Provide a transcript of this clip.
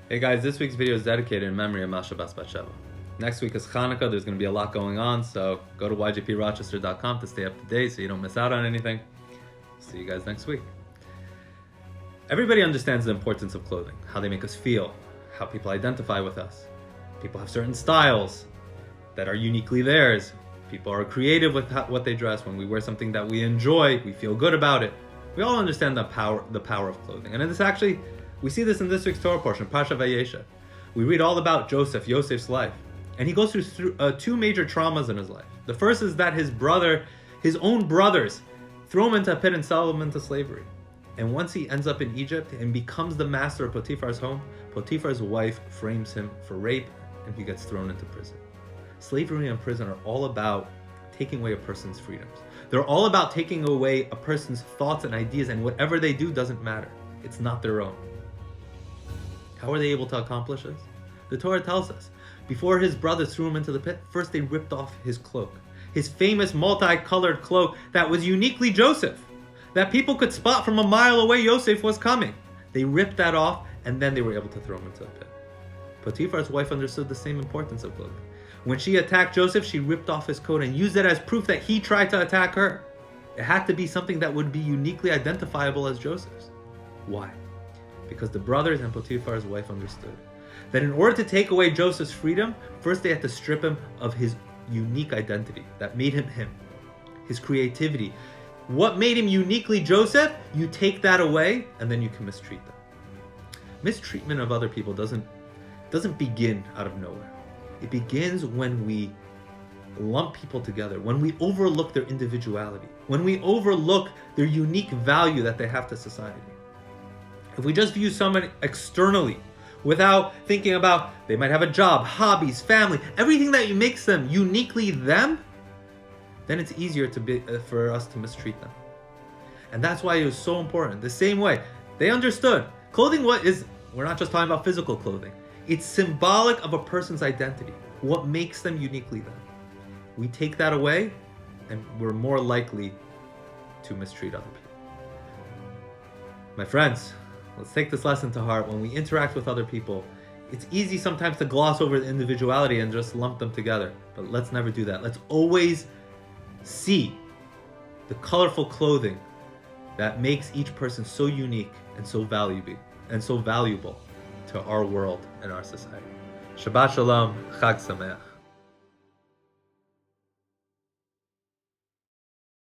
Hey guys, this week's video is dedicated in memory of Masha Bas Batsheva. Next week is Hanukkah. There's going to be a lot going on, so go to yjprochester.com to stay up to date so you don't miss out on anything. See you guys next week. Everybody understands the importance of clothing, how they make us feel, how people identify with us. People have certain styles that are uniquely theirs. People are creative with what they dress. When we wear something that we enjoy, we feel good about it. We all understand the power of clothing. And we see this in this week's Torah portion, Pasha Vayeshev. We read all about Yosef's life. And he goes through two major traumas in his life. The first is that his own brothers, throw him into a pit and sell him into slavery. And once he ends up in Egypt and becomes the master of Potiphar's home, Potiphar's wife frames him for rape and he gets thrown into prison. Slavery and prison are all about taking away a person's freedoms. They're all about taking away a person's thoughts and ideas, and whatever they do doesn't matter. It's not their own. How are they able to accomplish this? The Torah tells us, before his brothers threw him into the pit, first they ripped off his cloak. His famous multicolored cloak that was uniquely Joseph. That people could spot from a mile away Yosef was coming. They ripped that off and then they were able to throw him into the pit. Potiphar's wife understood the same importance of clothing. When she attacked Joseph, she ripped off his coat and used it as proof that he tried to attack her. It had to be something that would be uniquely identifiable as Joseph's. Why? Because the brothers and Potiphar's wife understood that in order to take away Joseph's freedom, first they had to strip him of his unique identity that made him him, his creativity. What made him uniquely Joseph? You take that away and then you can mistreat them. Mistreatment of other people doesn't begin out of nowhere. It begins when we lump people together, when we overlook their individuality, when we overlook their unique value that they have to society. If we just view someone externally without thinking about they might have a job, hobbies, family, everything that makes them uniquely them, then it's easier for us to mistreat them. And that's why it was so important. The same way, they understood clothing we're not just talking about physical clothing. It's symbolic of a person's identity, what makes them uniquely them. We take that away and we're more likely to mistreat other people. My friends, let's take this lesson to heart. When we interact with other people, it's easy sometimes to gloss over the individuality and just lump them together. But let's never do that. Let's always see the colorful clothing that makes each person so unique and so valuable to our world and our society. Shabbat Shalom, Chag Sameach.